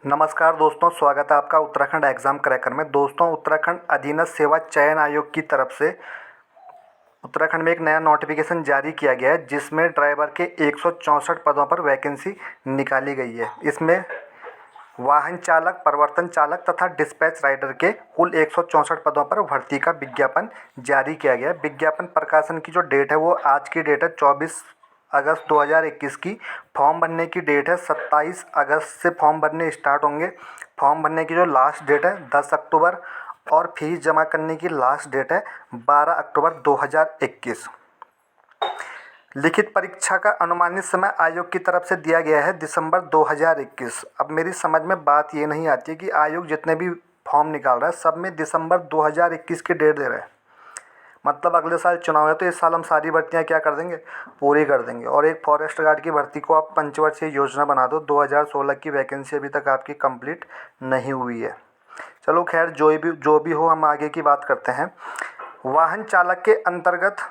नमस्कार दोस्तों, स्वागत है आपका उत्तराखंड एग्ज़ाम क्रैकर में। दोस्तों, उत्तराखंड अधीनस्थ सेवा चयन आयोग की तरफ से उत्तराखंड में एक नया नोटिफिकेशन जारी किया गया है, जिसमें ड्राइवर के 164 पदों पर वैकेंसी निकाली गई है। इसमें वाहन चालक, परिवर्तन चालक तथा डिस्पैच राइडर के कुल 164 पदों पर भर्ती का विज्ञापन जारी किया गया है। विज्ञापन प्रकाशन की जो डेट है वो आज की डेट है 24 अगस्त 2021 की। फॉर्म भरने की डेट है 27 अगस्त से फॉर्म भरने स्टार्ट होंगे। फॉर्म भरने की जो लास्ट डेट है 10 अक्टूबर और फीस जमा करने की लास्ट डेट है 12 अक्टूबर 2021। लिखित परीक्षा का अनुमानित समय आयोग की तरफ से दिया गया है दिसंबर 2021। अब मेरी समझ में बात ये नहीं आती है कि आयोग जितने भी फॉर्म निकाल रहा है सब में दिसंबर 2021 की डेट दे रहा है। मतलब अगले साल चुनाव है तो इस साल हम सारी भर्तियां क्या कर देंगे, पूरी कर देंगे। और एक फॉरेस्ट गार्ड की भर्ती को आप पंचवर्षीय योजना बना दो। 2016 की वैकेंसी अभी तक आपकी कंप्लीट नहीं हुई है। चलो खैर, जो भी हो, हम आगे की बात करते हैं। वाहन चालक के अंतर्गत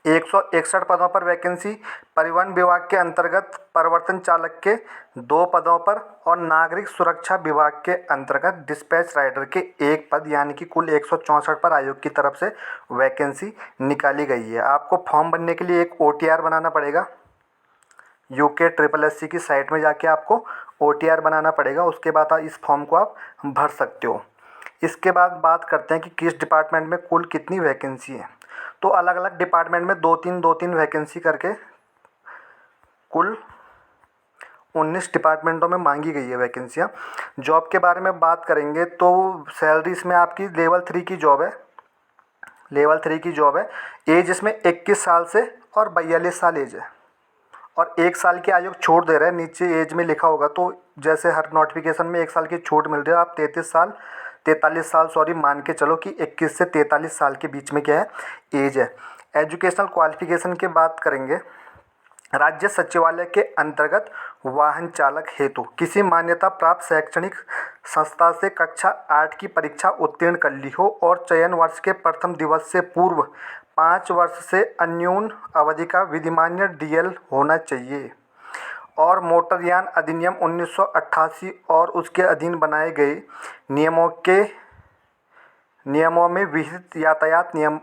161 पदों पर वैकेंसी, परिवहन विभाग के अंतर्गत परिवर्तन चालक के 2 पदों पर और नागरिक सुरक्षा विभाग के अंतर्गत डिस्पैच राइडर के 1 पद, यानी कि कुल 164 पर आयोग की तरफ से वैकेंसी निकाली गई है। आपको फॉर्म भरने के लिए एक OTR बनाना पड़ेगा। UKSSC की साइट में जाके आपको OTR बनाना पड़ेगा। उसके बाद इस फॉर्म को आप भर सकते हो। इसके बाद बात करते हैं कि किस डिपार्टमेंट में कुल कितनी वैकेंसी है। तो अलग अलग डिपार्टमेंट में दो तीन वैकेंसी करके कुल 19 डिपार्टमेंटों में मांगी गई है वैकेंसियाँ। जॉब के बारे में बात करेंगे तो सैलरी इसमें आपकी लेवल 3 की जॉब है। लेवल 3 की जॉब है। एज इसमें 21 साल से और 42 साल एज है। और 1 साल की आयोग छूट दे रहा है। नीचे एज में लिखा होगा, तो जैसे हर नोटिफिकेशन में 1 साल की छूट मिल रही है। आप 43 साल सॉरी मान के चलो कि 21 से 43 साल के बीच में क्या है, एज है। एजुकेशनल क्वालिफिकेशन की बात करेंगे। राज्य सचिवालय के अंतर्गत वाहन चालक हेतु किसी मान्यता प्राप्त शैक्षणिक संस्था से कक्षा 8 की परीक्षा उत्तीर्ण कर ली हो और चयन वर्ष के प्रथम दिवस से पूर्व 5 वर्ष से अन्यून अवधि का विधिमान्य DL होना चाहिए और मोटरयान अधिनियम 1988 और उसके अधीन बनाए गए नियमों में विहित यातायात नियम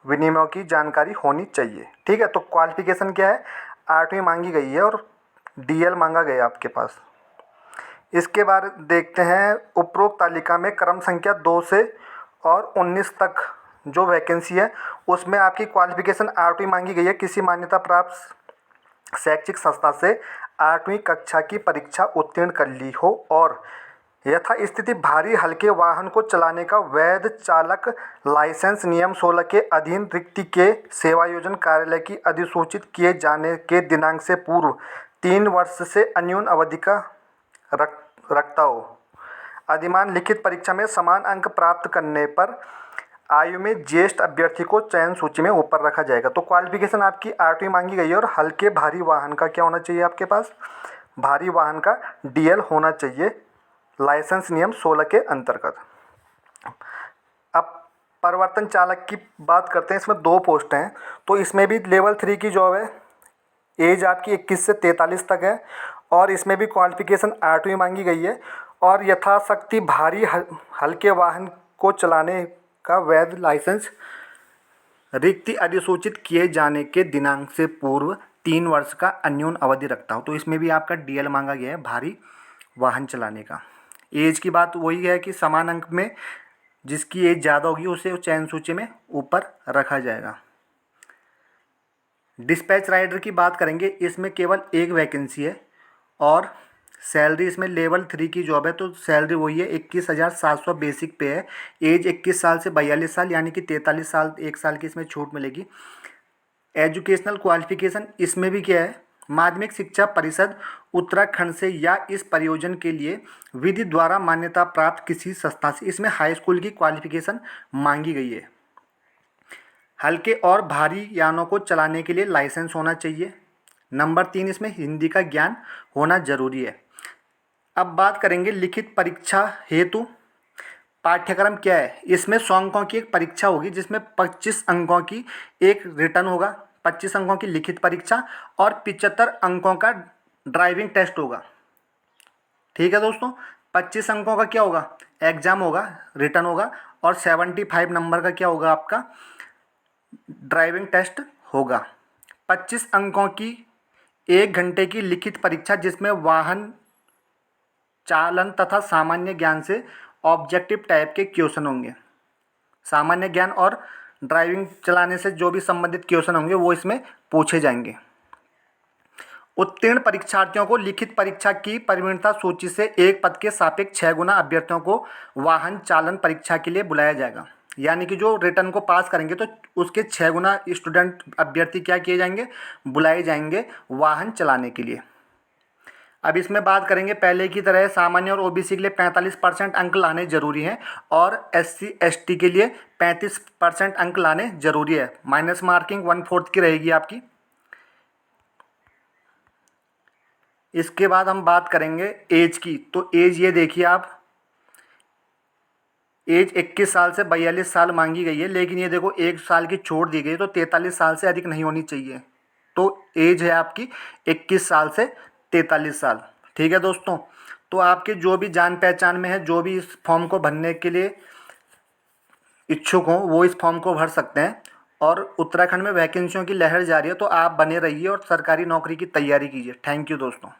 विनियमों की जानकारी होनी चाहिए। ठीक है, तो क्वालिफिकेशन क्या है, 8वीं मांगी गई है और DL मांगा गया है आपके पास। इसके बाद देखते हैं, उपरोक्त तालिका में क्रम संख्या 2 से और 19 तक जो वैकेंसी है उसमें आपकी क्वालिफिकेशन 8वीं मांगी गई है। किसी मान्यता प्राप्त शैक्षिक संस्था से 8वीं कक्षा की परीक्षा उत्तीर्ण कर ली हो और यथा स्थिति भारी हल्के वाहन को चलाने का वैध चालक लाइसेंस नियम 16 के अधीन रिक्ति के सेवायोजन कार्यालय की अधिसूचित किए जाने के दिनांक से पूर्व 3 वर्ष से अन्यून अवधि का रखता हो। अधिमान लिखित परीक्षा में समान अंक प्राप्त करने पर आयु में ज्येष्ठ अभ्यर्थी को चयन सूची में ऊपर रखा जाएगा। तो क्वालिफिकेशन आपकी 8वीं मांगी गई है और हल्के भारी वाहन का क्या होना चाहिए, आपके पास भारी वाहन का DL होना चाहिए लाइसेंस नियम 16 के अंतर्गत। अब परिवर्तन चालक की बात करते हैं। इसमें 2 पोस्ट हैं, तो इसमें भी लेवल 3 की जॉब है। एज आपकी 21 से 43 तक है और इसमें भी क्वालिफिकेशन 8वीं मांगी गई है और यथाशक्ति भारी हल्के वाहन को चलाने का वैध लाइसेंस रिक्ति अधिसूचित किए जाने के दिनांक से पूर्व 3 वर्ष का अन्यून अवधि रखता हो। तो इसमें भी आपका DL मांगा गया है भारी वाहन चलाने का। एज की बात वही है कि समान अंक में जिसकी एज ज़्यादा होगी उसे चयन सूची में ऊपर रखा जाएगा। डिस्पैच राइडर की बात करेंगे। इसमें केवल 1 वैकेंसी है और सैलरी इसमें लेवल 3 की जॉब है, तो सैलरी वही है 21,700 बेसिक पे है। एज 21 साल से 42 साल, यानी कि 43 साल, 1 साल की इसमें छूट मिलेगी। एजुकेशनल क्वालिफिकेशन इसमें भी क्या है, माध्यमिक शिक्षा परिषद उत्तराखंड से या इस प्रयोजन के लिए विधि द्वारा मान्यता प्राप्त किसी संस्था से। इसमें हाई स्कूल की क्वालिफिकेशन मांगी गई है। हल्के और भारी यानों को चलाने के लिए लाइसेंस होना चाहिए। नंबर 3, इसमें हिंदी का ज्ञान होना जरूरी है। अब बात करेंगे लिखित परीक्षा हेतु पाठ्यक्रम क्या है। इसमें 100 अंकों की एक परीक्षा होगी जिसमें 25 अंकों की एक रिटर्न होगा, 25 अंकों की लिखित परीक्षा और 75 अंकों का ड्राइविंग टेस्ट होगा। ठीक है दोस्तों। 25 अंकों का क्या होगा, एग्ज़ाम होगा, रिटर्न होगा, और 75 नंबर का क्या होगा, आपका ड्राइविंग टेस्ट होगा। 25 अंकों की 1 घंटे की लिखित परीक्षा, जिसमें वाहन चालन तथा सामान्य ज्ञान से ऑब्जेक्टिव टाइप के क्वेश्चन होंगे। सामान्य ज्ञान और ड्राइविंग चलाने से जो भी संबंधित क्वेश्चन होंगे वो इसमें पूछे जाएंगे। उत्तीर्ण परीक्षार्थियों को लिखित परीक्षा की परिवीणता सूची से एक पद के सापेक्ष 6 गुना अभ्यर्थियों को वाहन चालन परीक्षा के लिए बुलाया जाएगा। यानी कि जो रिटर्न को पास करेंगे तो उसके 6 गुना स्टूडेंट अभ्यर्थी क्या किए जाएंगे, बुलाए जाएंगे वाहन चलाने के लिए। अब इसमें बात करेंगे, पहले की तरह सामान्य और ओबीसी के लिए 45% अंक लाने जरूरी हैं और एससी एसटी के लिए 35% अंक लाने जरूरी है। माइनस मार्किंग 1/4 की रहेगी आपकी। इसके बाद हम बात करेंगे एज की। तो एज ये देखिए आप, एज 21 साल से 42 साल मांगी गई है, लेकिन ये देखो 1 साल की छोड़ दी गई है, तो 43 साल से अधिक नहीं होनी चाहिए। तो एज है आपकी 21 साल से 43 साल। ठीक है दोस्तों। तो आपके जो भी जान पहचान में है, जो भी इस फॉर्म को भरने के लिए इच्छुक हों, वो इस फॉर्म को भर सकते हैं। और उत्तराखंड में वैकेंसियों की लहर जारी है, तो आप बने रहिए और सरकारी नौकरी की तैयारी कीजिए। थैंक यू दोस्तों।